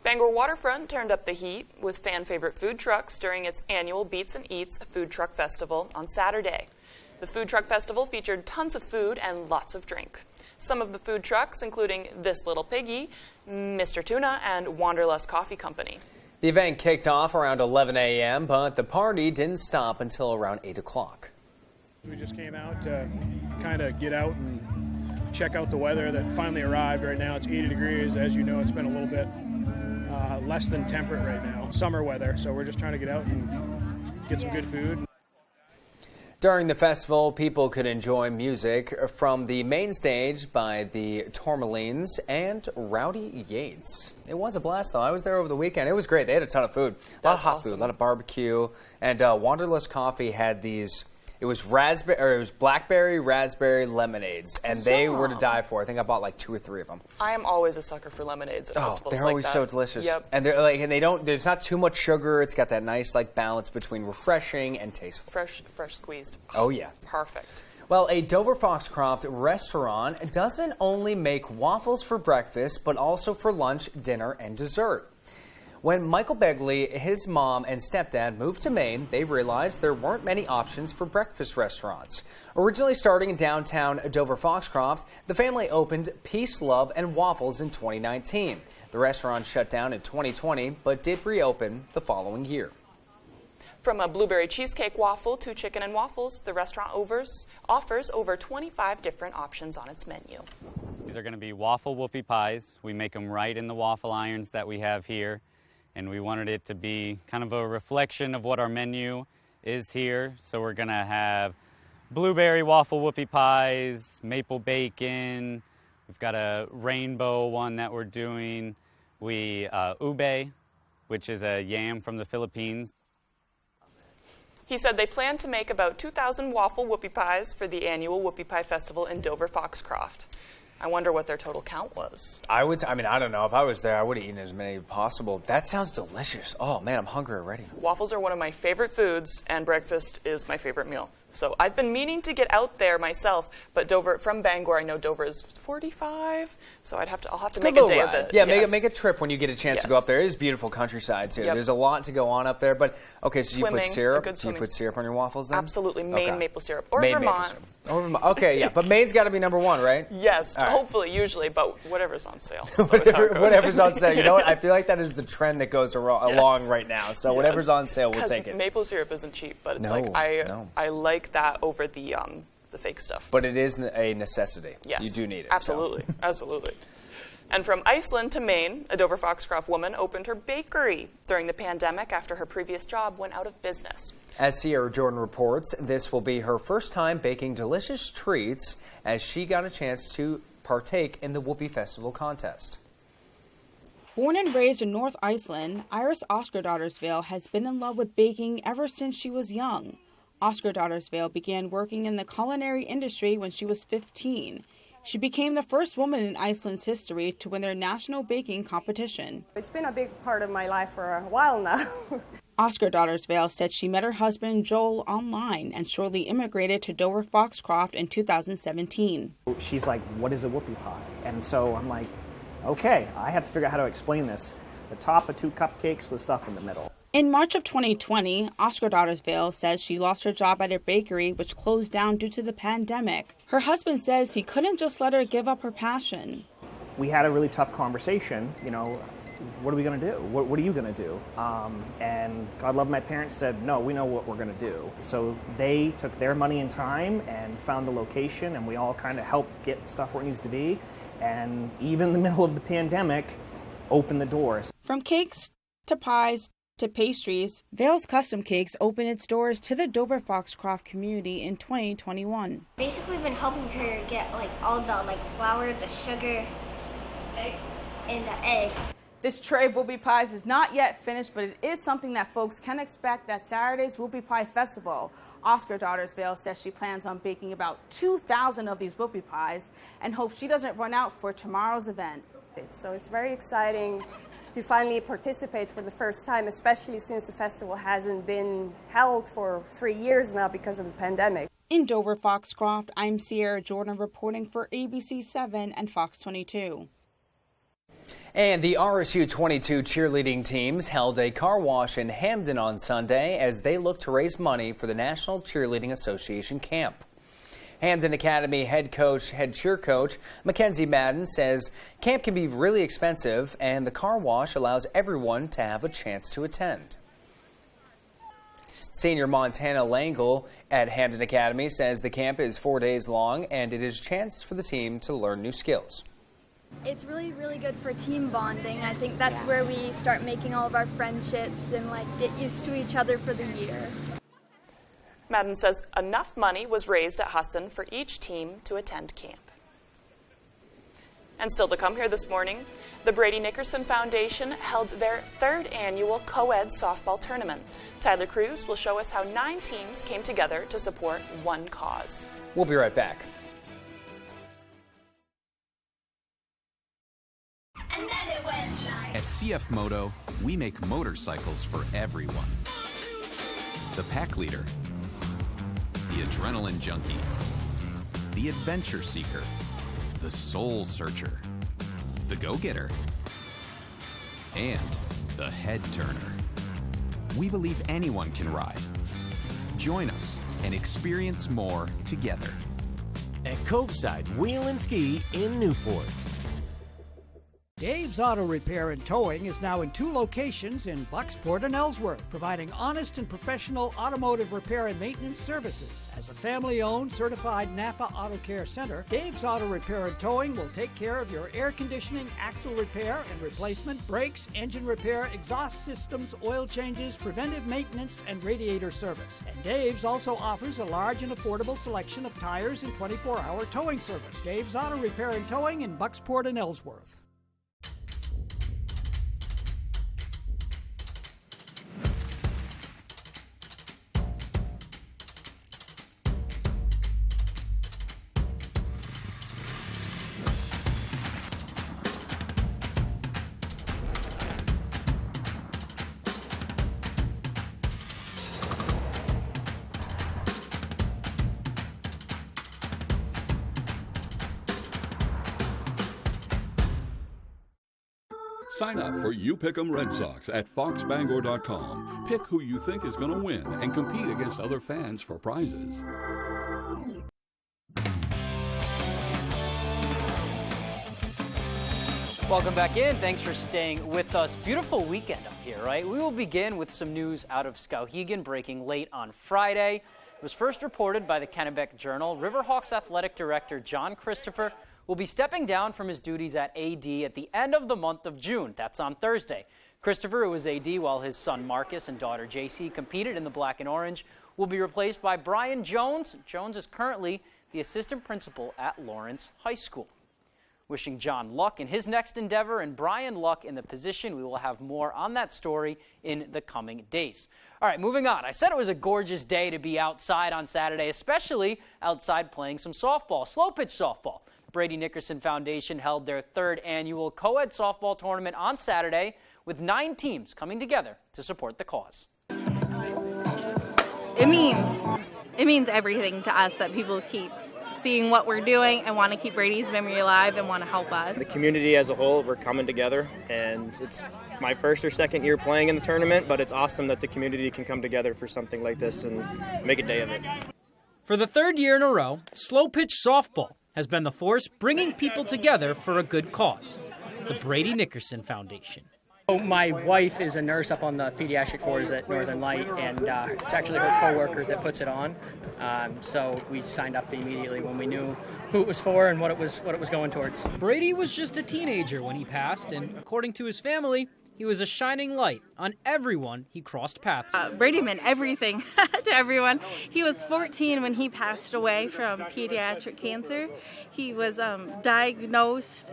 Bangor Waterfront turned up the heat with fan favorite food trucks during its annual Beats and Eats Food Truck Festival on Saturday. The Food Truck Festival featured tons of food and lots of drink. Some of the food trucks, including This Little Piggy, Mr. Tuna, and Wanderlust Coffee Company. The event kicked off around 11 a.m., but the party didn't stop until around 8 o'clock. We just came out to kind of get out and check out the weather that finally arrived. Right now it's 80 degrees. As you know, it's been a little bit less than temperate right now, summer weather. So we're just trying to get out and get some good food. During the festival, people could enjoy music from the main stage by the Tourmalines and Rowdy Yates. It was a blast, though. I was there over the weekend. It was great. They had a ton of food. A lot of hot food, a lot of barbecue. And Wanderlust Coffee had these... It was blackberry raspberry lemonades, and they were to die for. I think I bought like 2 or 3 of them. I am always a sucker for lemonades at festivals they're like always that. so delicious. Yep. And they're like, and they don't. There's not too much sugar. It's got that nice balance between refreshing and tasteful. Fresh squeezed. Oh yeah. Perfect. Well, a Dover Foxcroft restaurant doesn't only make waffles for breakfast, but also for lunch, dinner, and dessert. When Michael Begley, his mom, and stepdad moved to Maine, they realized there weren't many options for breakfast restaurants. Originally starting in downtown Dover Foxcroft, the family opened Peace, Love, and Waffles in 2019. The restaurant shut down in 2020, but did reopen the following year. From a blueberry cheesecake waffle to chicken and waffles, the restaurant offers over 25 different options on its menu. These are going to be waffle whoopie pies. We make them right in the waffle irons that we have here, and we wanted it to be kind of a reflection of what our menu is here. So we're going to have blueberry waffle whoopie pies, maple bacon. We've got a rainbow one that we're doing. Ube, which is a yam from the Philippines. He said they plan to make about 2,000 waffle whoopie pies for the annual Whoopie Pie Festival in Dover Foxcroft. I wonder what their total count was. I don't know. If I was there, I would have eaten as many as possible. That sounds delicious. Oh, man, I'm hungry already. Waffles are one of my favorite foods, and breakfast is my favorite meal. So I've been meaning to get out there myself, but Dover, from Bangor, I know Dover is 45, so I'll have to make a day of it. Yeah, yes. make a trip when you get a chance to go up there. It is beautiful countryside, too. Yep. There's a lot to go on up there, but, okay, so Swimming, you put syrup? Do you put syrup on your waffles then? Absolutely. Maine maple syrup. Or Maine Vermont. Or Vermont. Okay, yeah, but Maine's got to be number one, right? Yes, All right. hopefully, usually, but whatever's on sale. Whatever's on sale. You know what? I feel like that is the trend that goes along right now. So whatever's on sale, we'll take it. Maple syrup isn't cheap, but it's No. I like that over the fake stuff. But it is a necessity. Yes. You do need it. Absolutely. So. Absolutely. And from Iceland to Maine, a Dover Foxcroft woman opened her bakery during the pandemic after her previous job went out of business. As Sierra Jordan reports, this will be her first time baking delicious treats as she got a chance to partake in the Whoopie Festival contest. Born and raised in North Iceland, Iris Oscar-Dottersvale has been in love with baking ever since she was young. Oscar-Dottersvale began working in the culinary industry when she was 15. She became the first woman in Iceland's history to win their national baking competition. It's been a big part of my life for a while now. Oscar-Dottersvale said she met her husband Joel online and shortly immigrated to Dover Foxcroft in 2017. She's like, what is a whoopie pie? And so I'm like, okay, I have to figure out how to explain this. The top of 2 cupcakes with stuff in the middle. In March of 2020, Oscar-Dottersvale says she lost her job at her bakery, which closed down due to the pandemic. Her husband says he couldn't just let her give up her passion. We had a really tough conversation, what are we going to do? What are you going to do? And God love my parents said, no, we know what we're going to do. So they took their money and time and found the location, and we all kind of helped get stuff where it needs to be. And even in the middle of the pandemic, opened the doors. From cakes to pies to pastries, Vale's Custom Cakes opened its doors to the Dover Foxcroft community in 2021. Basically been helping her get all the flour, the sugar, eggs, and the eggs. This tray of Whoopie Pies is not yet finished, but it is something that folks can expect at Saturday's Whoopie Pie Festival. Oscar-Dottersvale says she plans on baking about 2,000 of these Whoopie Pies and hopes she doesn't run out for tomorrow's event. So it's very exciting to finally participate for the first time, especially since the festival hasn't been held for 3 years now because of the pandemic. In Dover Foxcroft, I'm Sierra Jordan reporting for ABC 7 and Fox 22. And the RSU 22 cheerleading teams held a car wash in Hamden on Sunday as they look to raise money for the National Cheerleading Association camp. Hamden Academy head cheer coach Mackenzie Madden says camp can be really expensive and the car wash allows everyone to have a chance to attend. Senior Montana Langle at Hamden Academy says the camp is 4 days long and it is a chance for the team to learn new skills. It's really, really good for team bonding. I think that's where we start making all of our friendships and get used to each other for the year. Madden says enough money was raised at Husson for each team to attend camp. And still to come here this morning, the Brady Nickerson Foundation held their 3rd annual co-ed softball tournament. Tyler Cruz will show us how 9 teams came together to support one cause. We'll be right back. At CF Moto, we make motorcycles for everyone. The pack leader, the adrenaline junkie, the adventure seeker, the soul searcher, the go-getter, and the head turner. We believe anyone can ride. Join us and experience more together. At Coveside Wheel and Ski in Newport. Dave's Auto Repair and Towing is now in 2 locations in Bucksport and Ellsworth, providing honest and professional automotive repair and maintenance services. As a family-owned, certified Napa Auto Care Center, Dave's Auto Repair and Towing will take care of your air conditioning, axle repair and replacement, brakes, engine repair, exhaust systems, oil changes, preventive maintenance, and radiator service. And Dave's also offers a large and affordable selection of tires and 24-hour towing service. Dave's Auto Repair and Towing in Bucksport and Ellsworth. Sign up for You Pick 'em Red Sox at foxbangor.com. Pick who you think is going to win and compete against other fans for prizes. Welcome back in. Thanks for staying with us. Beautiful weekend up here, right? We will begin with some news out of Skowhegan breaking late on Friday. It was first reported by the Kennebec Journal. Riverhawks athletic director John Christopher will be stepping down from his duties at AD at the end of the month of June. That's on Thursday. Christopher, who was AD while his son Marcus and daughter JC competed in the black and orange, will be replaced by Brian Jones. Jones is currently the assistant principal at Lawrence High School. Wishing John luck in his next endeavor and Brian luck in the position. We will have more on that story in the coming days. All right, moving on. I said it was a gorgeous day to be outside on Saturday, especially outside playing some softball, slow pitch softball. Brady Nickerson Foundation held their 3rd annual co-ed softball tournament on Saturday with 9 teams coming together to support the cause. It means everything to us that people keep seeing what we're doing and want to keep Brady's memory alive and want to help us. The community as a whole, we're coming together, and it's my 1st or 2nd year playing in the tournament, but it's awesome that the community can come together for something like this and make a day of it. For the 3rd year in a row, slow pitch softball has been the force bringing people together for a good cause, the Brady Nickerson Foundation. My wife is a nurse up on the pediatric floors at Northern Light, and it's actually her coworker that puts it on. So we signed up immediately when we knew who it was for and what it was going towards. Brady was just a teenager when he passed, and according to his family, he was a shining light on everyone he crossed paths with. Brady meant everything to everyone. He was 14 when he passed away from pediatric cancer. He was diagnosed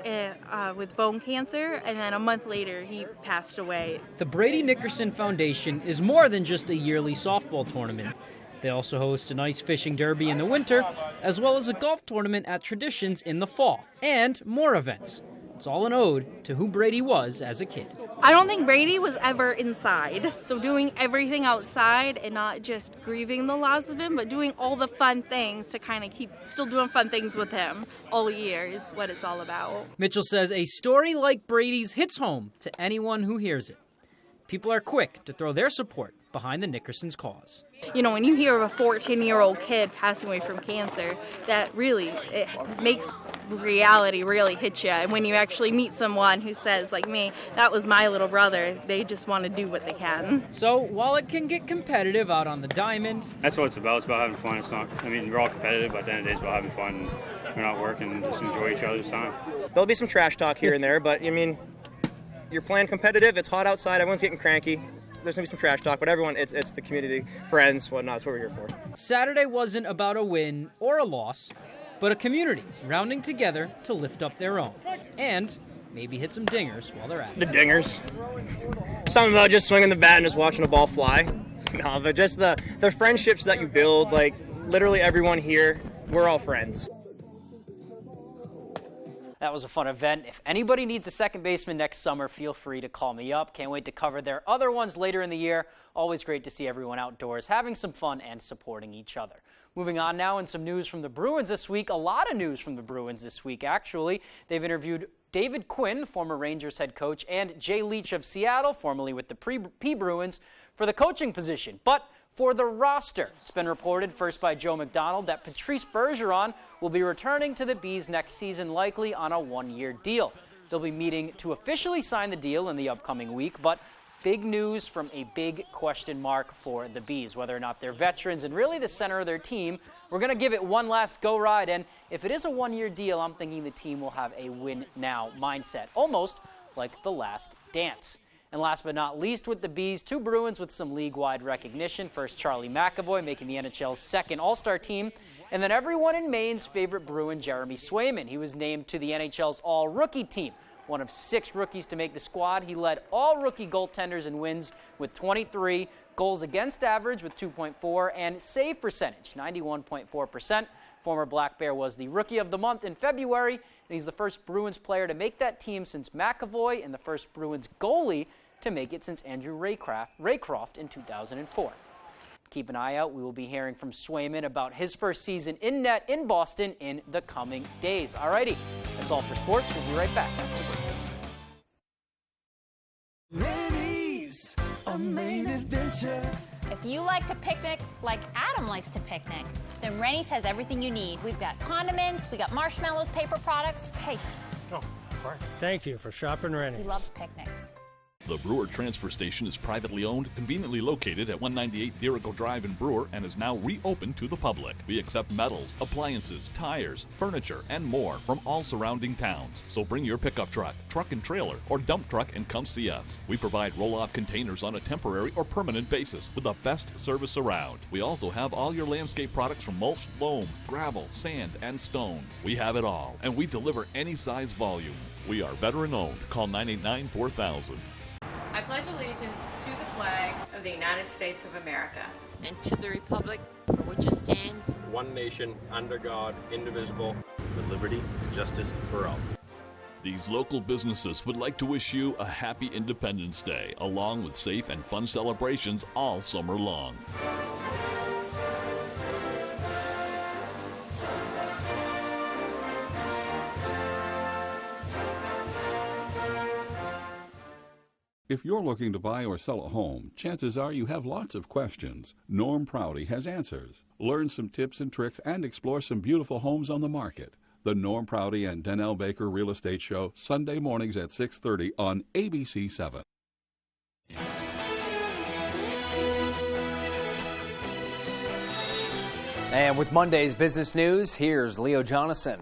with bone cancer, and then a month later he passed away. The Brady Nickerson Foundation is more than just a yearly softball tournament. They also host an ice fishing derby in the winter, as well as a golf tournament at Traditions in the fall, and more events. It's all an ode to who Brady was as a kid. I don't think Brady was ever inside, so doing everything outside and not just grieving the loss of him, but doing all the fun things to kind of keep still doing fun things with him all year is what it's all about. Mitchell says a story like Brady's hits home to anyone who hears it. People are quick to throw their support behind the Nickerson's cause. You know, when you hear of a 14-year-old kid passing away from cancer, that really, it makes reality really hit you. And when you actually meet someone who says, like me, that was my little brother, they just want to do what they can. So while it can get competitive out on the diamond, that's what it's about. It's about having fun. It's not, we're all competitive, but at the end of the day, it's about having fun. We're not working and just enjoy each other's time. There'll be some trash talk here and there, but you're playing competitive. It's hot outside. Everyone's getting cranky. There's going to be some trash talk, but everyone, it's the community, friends, whatnot. That's what we're here for. Saturday wasn't about a win or a loss, but a community rounding together to lift up their own and maybe hit some dingers while they're at it. The dingers. Something about just swinging the bat and just watching a ball fly. No, but just the friendships that you build, like literally everyone here, we're all friends. That was a fun event. If anybody needs a second baseman next summer, feel free to call me up. Can't wait to cover their other ones later in the year. Always great to see everyone outdoors having some fun and supporting each other. Moving on now, and some news from the Bruins this week. A lot of news from the Bruins this week, actually. They've interviewed David Quinn, former Rangers head coach, and Jay Leach of Seattle, formerly with the P Bruins, for the coaching position. But for the roster, it's been reported first by Joe McDonald that Patrice Bergeron will be returning to the Bees next season, likely on a 1-year deal. They'll be meeting to officially sign the deal in the upcoming week, but big news from a big question mark for the Bees, whether or not they're veterans and really the center of their team. We're going to give it one last go ride, and if it is a one-year deal, I'm thinking the team will have a win-now mindset, almost like the last dance. And last but not least with the Bees, 2 Bruins with some league-wide recognition. First, Charlie McAvoy making the NHL's second All-Star team, and then everyone in Maine's favorite Bruin, Jeremy Swayman. He was named to the NHL's All-Rookie team. One of 6 rookies to make the squad. He led all rookie goaltenders in wins with 23, goals against average with 2.4, and save percentage, 91.4%. Former Black Bear was the Rookie of the Month in February, and he's the first Bruins player to make that team since McAvoy and the first Bruins goalie to make it since Andrew Raycroft in 2004. Keep an eye out. We will be hearing from Swayman about his first season in net in Boston in the coming days. Alrighty, that's all for sports. We'll be right back after the break. Ladies, a Maine adventure. If you like to picnic like Adam likes to picnic, then Rennie's has everything you need. We've got condiments, we got marshmallows, paper products. Hey. Oh, of course. Thank you for shopping Rennie. He loves picnics. The Brewer Transfer Station is privately owned, conveniently located at 198 Dirigo Drive in Brewer, and is now reopened to the public. We accept metals, appliances, tires, furniture, and more from all surrounding towns. So bring your pickup truck, truck and trailer, or dump truck and come see us. We provide roll-off containers on a temporary or permanent basis with the best service around. We also have all your landscape products from mulch, loam, gravel, sand, and stone. We have it all, and we deliver any size volume. We are veteran-owned. Call 989-4000. I pledge allegiance to the flag of the United States of America and to the republic for which it stands, one nation, under God, indivisible, with liberty and justice for all. These local businesses would like to wish you a happy Independence Day, along with safe and fun celebrations all summer long. If you're looking to buy or sell a home, chances are you have lots of questions. Norm Prouty has answers. Learn some tips and tricks and explore some beautiful homes on the market. The Norm Prouty and Donnell Baker Real Estate Show, Sunday mornings at 6:30 on ABC 7. And with Monday's business news, here's Leo Jonathan.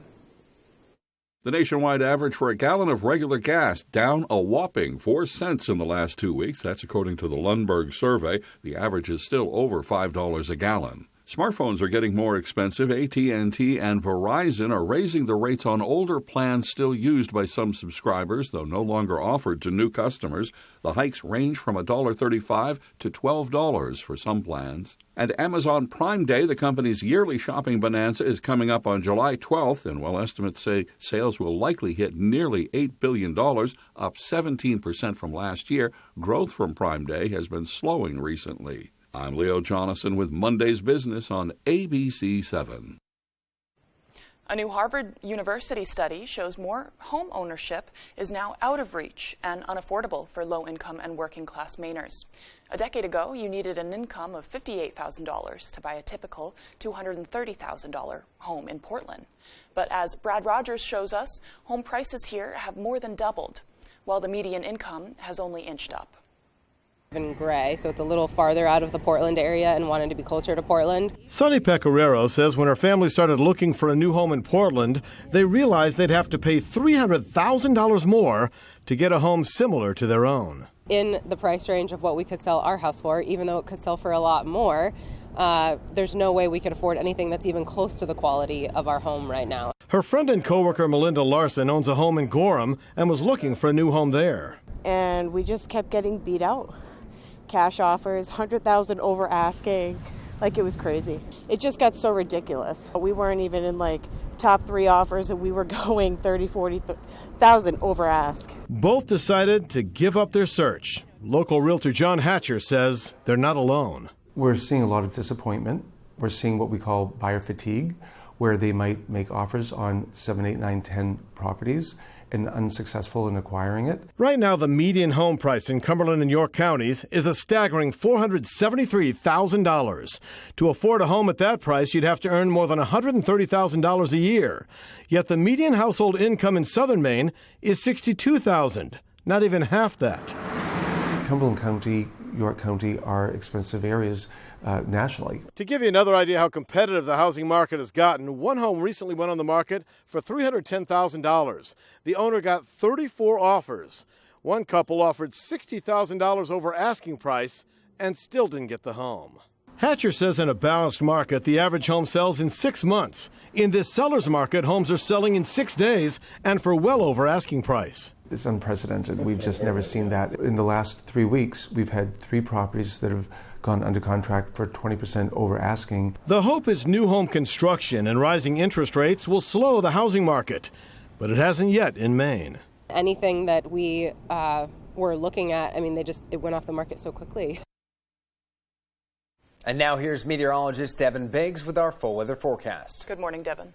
The nationwide average for a gallon of regular gas down a whopping 4 cents in the last 2 weeks. That's according to the Lundberg survey. The average is still over $5 a gallon. Smartphones are getting more expensive. AT&T and Verizon are raising the rates on older plans still used by some subscribers, though no longer offered to new customers. The hikes range from $1.35 to $12 for some plans. And Amazon Prime Day, the company's yearly shopping bonanza, is coming up on July 12th, and while estimates say sales will likely hit nearly $8 billion, up 17% from last year, growth from Prime Day has been slowing recently. I'm Leo Jonathan with Monday's Business on ABC 7. A new Harvard University study shows more home ownership is now out of reach and unaffordable for low-income and working-class Mainers. A decade ago, you needed an income of $58,000 to buy a typical $230,000 home in Portland. But as Brad Rogers shows us, home prices here have more than doubled, while the median income has only inched up. In Gray, so it's a little farther out of the Portland area and wanted to be closer to Portland. Sonny Pecoraro says when her family started looking for a new home in Portland, they realized they'd have to pay $300,000 more to get a home similar to their own. In the price range of what we could sell our house for, even though it could sell for a lot more, there's no way we could afford anything that's even close to the quality of our home right now. Her friend and coworker Melinda Larson owns a home in Gorham and was looking for a new home there. And we just kept getting beat out. Cash offers, $100,000 over asking, like it was crazy. It just got so ridiculous. We weren't even in like top 3 offers and we were going $30,000, $40,000 over ask. Both decided to give up their search. Local realtor John Hatcher says they're not alone. We're seeing a lot of disappointment. We're seeing what we call buyer fatigue, where they might make offers on 7, 8, 9, 10 properties and unsuccessful in acquiring it. Right now, the median home price in Cumberland and York counties is a staggering $473,000. To afford a home at that price, you'd have to earn more than $130,000 a year. Yet the median household income in southern Maine is $62,000, not even half that. Cumberland County, York County are expensive areas nationally. To give you another idea how competitive the housing market has gotten, one home recently went on the market for $310,000. The owner got 34 offers. One couple offered $60,000 over asking price and still didn't get the home. Hatcher says in a balanced market, the average home sells in 6 months. In this seller's market, homes are selling in 6 days and for well over asking price. It's unprecedented. We've just never seen that. In the last 3 weeks, we've had 3 properties that have gone under contract for 20% over asking. The hope is new home construction and rising interest rates will slow the housing market, but it hasn't yet in Maine. Anything that we were looking at, I mean, it went off the market so quickly. And now here's meteorologist Devin Biggs with our full weather forecast. Good morning, Devin.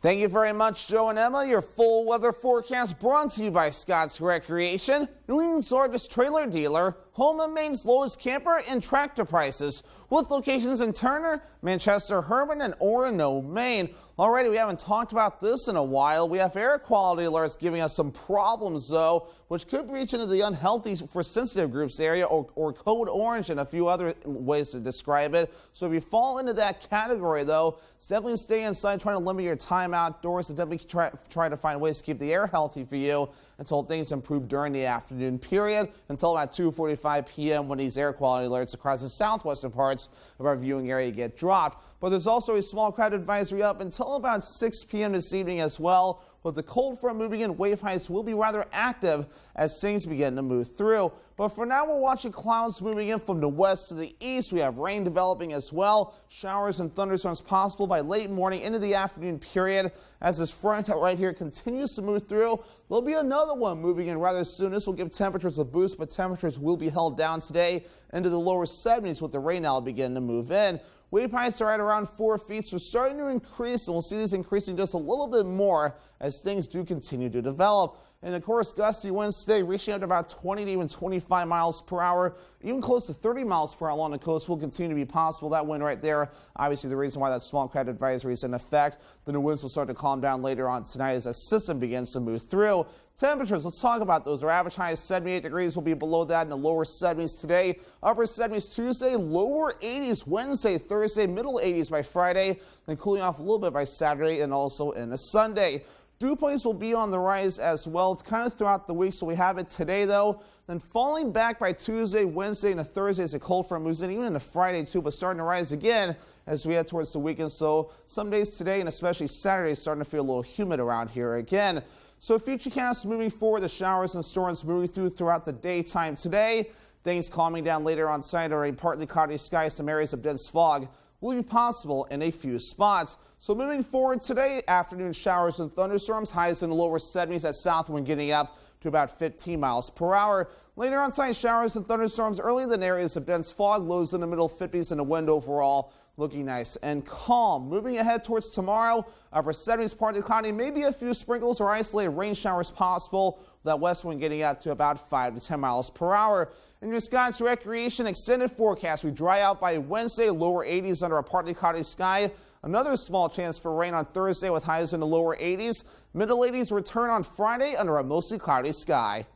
Thank you very much, Joe and Emma. Your full weather forecast brought to you by Scott's Recreation, New England's largest trailer dealer, home of Maine's lowest camper and tractor prices, with locations in Turner, Manchester, Herman, and Orono, Maine. Already, we haven't talked about this in a while. We have air quality alerts giving us some problems, though, which could reach into the unhealthy for sensitive groups area or code orange and a few other ways to describe it. So if you fall into that category, though, definitely stay inside, trying to limit your time outdoors, and definitely try to find ways to keep the air healthy for you until things improve during the afternoon period, until about 2:45 p.m. when these air quality alerts across the southwestern parts of our viewing area get dropped. But there's also a small crowd advisory up until about 6 p.m. this evening as well. With the cold front moving in, wave heights will be rather active as things begin to move through. But for now, we're watching clouds moving in from the west to the east. We have rain developing as well. Showers and thunderstorms possible by late morning into the afternoon period. As this front right here continues to move through, there'll be another one moving in rather soon. This will give temperatures a boost, but temperatures will be held down today into the lower 70s with the rain now beginning to move in. Wave heights are at around 4 feet, so starting to increase, and we'll see these increasing just a little bit more as things do continue to develop. And of course, gusty winds today reaching up to about 20 to even 25 miles per hour, even close to 30 miles per hour along the coast will continue to be possible. That wind right there, obviously the reason why that small crowd advisory is in effect. The new winds will start to calm down later on tonight as that system begins to move through. Temperatures, let's talk about those. Our average high is 78 degrees. Will be below that in the lower 70s today. Upper 70s Tuesday, lower 80s Wednesday, Thursday, middle 80s by Friday, then cooling off a little bit by Saturday and also into Sunday. Dew points will be on the rise as well, kind of throughout the week, so we have it today, though. Then falling back by Tuesday, Wednesday, and Thursday as the cold front moves in, even into Friday, too, but starting to rise again as we head towards the weekend. So some days today, and especially Saturday, starting to feel a little humid around here again. So futurecasts moving forward, the showers and storms moving throughout the daytime today. Things calming down later on tonight, or a partly cloudy sky, some areas of dense fog will be possible in a few spots. So moving forward today, afternoon showers and thunderstorms, highs in the lower 70s at south wind getting up to about 15 miles per hour. Later on tonight, showers and thunderstorms early in areas of dense fog, lows in the middle 50s, and the wind overall looking nice and calm. Moving ahead towards tomorrow, upper 70s, partly cloudy, maybe a few sprinkles or isolated rain showers possible. That west wind getting up to about 5 to 10 miles per hour. In your Scott's Recreation extended forecast, we dry out by Wednesday, lower 80s under a partly cloudy sky. Another small chance for rain on Thursday with highs in the lower 80s. Middle 80s return on Friday under a mostly cloudy sky.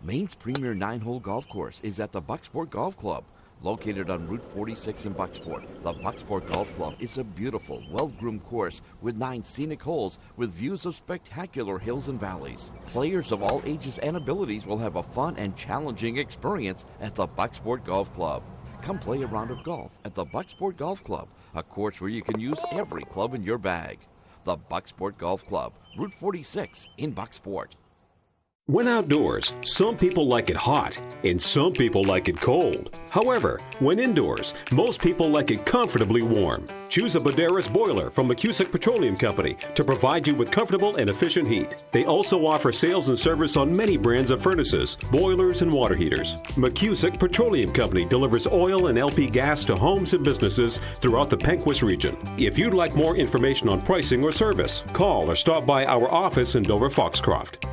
Maine's premier 9-hole golf course is at the Bucksport Golf Club. Located on Route 46 in Bucksport, the Bucksport Golf Club is a beautiful, well-groomed course with 9 scenic holes with views of spectacular hills and valleys. Players of all ages and abilities will have a fun and challenging experience at the Bucksport Golf Club. Come play a round of golf at the Bucksport Golf Club, a course where you can use every club in your bag. The Bucksport Golf Club, Route 46 in Bucksport. When outdoors, some people like it hot and some people like it cold. However, when indoors, most people like it comfortably warm. Choose a Boderas boiler from McCusick Petroleum Company to provide you with comfortable and efficient heat. They also offer sales and service on many brands of furnaces, boilers, and water heaters. McCusick Petroleum Company delivers oil and LP gas to homes and businesses throughout the Pequot region. If you'd like more information on pricing or service, call or stop by our office in Dover Foxcroft.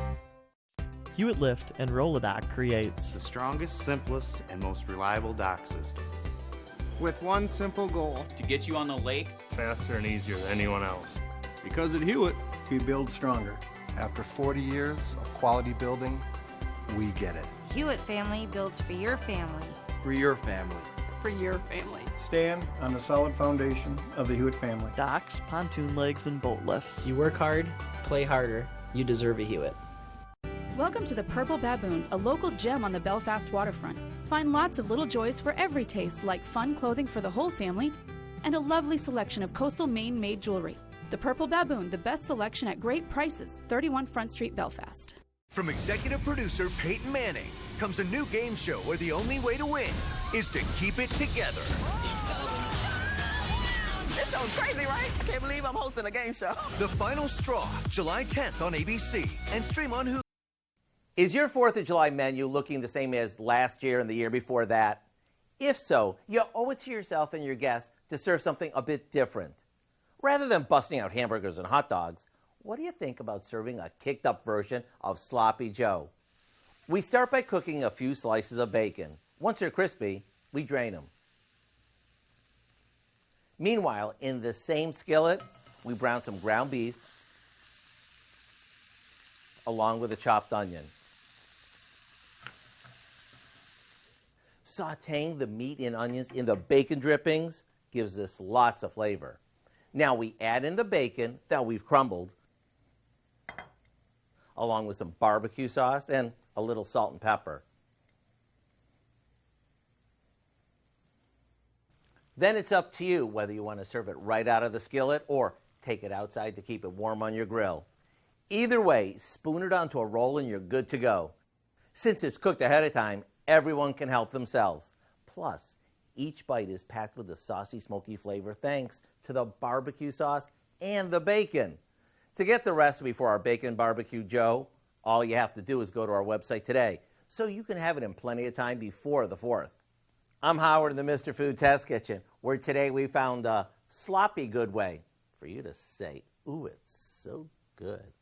Hewitt Lift and Rolodoc creates the strongest, simplest, and most reliable dock system. With one simple goal: to get you on the lake faster and easier than anyone else. Because at Hewitt, we build stronger. After 40 years of quality building, we get it. Hewitt family builds for your family. For your family. For your family. Stand on the solid foundation of the Hewitt family. Docks, pontoon legs, and boat lifts. You work hard, play harder. You deserve a Hewitt. Welcome to the Purple Baboon, a local gem on the Belfast waterfront. Find lots of little joys for every taste, like fun clothing for the whole family and a lovely selection of coastal Maine-made jewelry. The Purple Baboon, the best selection at great prices, 31 Front Street, Belfast. From executive producer Peyton Manning comes a new game show where the only way to win is to keep it together. This show's crazy, right? I can't believe I'm hosting a game show. The Final Straw, July 10th on ABC and stream on Hulu. Is your 4th of July menu looking the same as last year and the year before that? If so, you owe it to yourself and your guests to serve something a bit different. Rather than busting out hamburgers and hot dogs, what do you think about serving a kicked-up version of Sloppy Joe? We start by cooking a few slices of bacon. Once they're crispy, we drain them. Meanwhile, in the same skillet, we brown some ground beef along with a chopped onion. Sautéing the meat and onions in the bacon drippings gives this lots of flavor. Now we add in the bacon that we've crumbled, along with some barbecue sauce and a little salt and pepper. Then it's up to you whether you want to serve it right out of the skillet or take it outside to keep it warm on your grill. Either way, spoon it onto a roll and you're good to go. Since it's cooked ahead of time, everyone can help themselves. Plus, each bite is packed with a saucy, smoky flavor thanks to the barbecue sauce and the bacon. To get the recipe for our Bacon Barbecue Joe, all you have to do is go to our website today, so you can have it in plenty of time before the 4th. I'm Howard in the Mr. Food Test Kitchen, where today we found a sloppy good way for you to say, ooh, it's so good.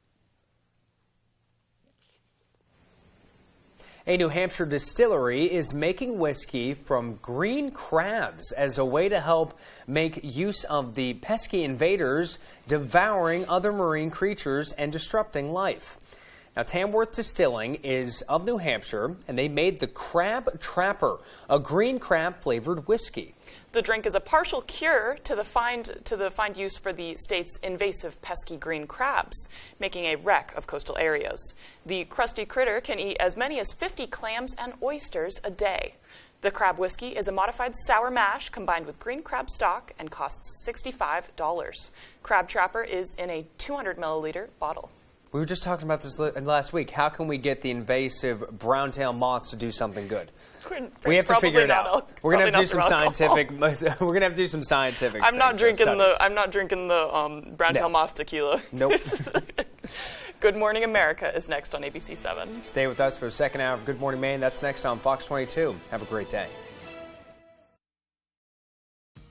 A New Hampshire distillery is making whiskey from green crabs as a way to help make use of the pesky invaders devouring other marine creatures and disrupting life. Now, Tamworth Distilling is of New Hampshire, and they made the Crab Trapper, a green crab-flavored whiskey. The drink is a partial cure to the find use for the state's invasive pesky green crabs, making a wreck of coastal areas. The crusty critter can eat as many as 50 clams and oysters a day. The crab whiskey is a modified sour mash combined with green crab stock and costs $65. Crab Trapper is in a 200 milliliter bottle. We were just talking about this last week. How can we get the invasive brown-tailed moths to do something good? We have to figure it out. We're gonna have to do some scientific. We're gonna have to do some scientific. I'm not drinking the brown-tailed moth tequila. Nope. Good Morning America is next on ABC 7. Stay with us for the second hour of Good Morning Maine. That's next on Fox 22. Have a great day.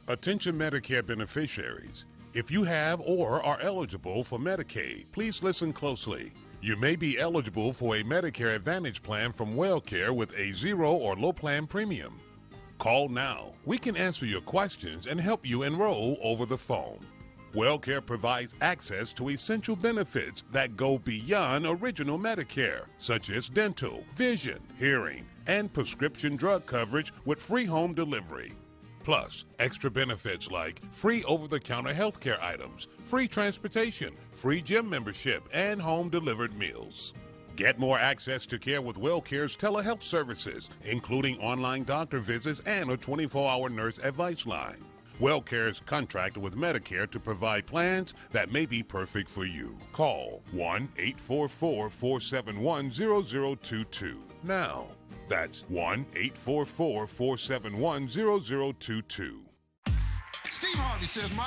Attention Medicare beneficiaries. If you have or are eligible for Medicaid, please listen closely. You may be eligible for a Medicare Advantage plan from WellCare with a zero or low plan premium. Call now. We can answer your questions and help you enroll over the phone. WellCare provides access to essential benefits that go beyond original Medicare, such as dental, vision, hearing, and prescription drug coverage with free home delivery. Plus, extra benefits like free over-the-counter healthcare items, free transportation, free gym membership, and home-delivered meals. Get more access to care with WellCare's telehealth services, including online doctor visits and a 24-hour nurse advice line. WellCare is contracted with Medicare to provide plans that may be perfect for you. Call 1-844-471-0022 now. That's 1-844-471-0022. Steve Harvey says my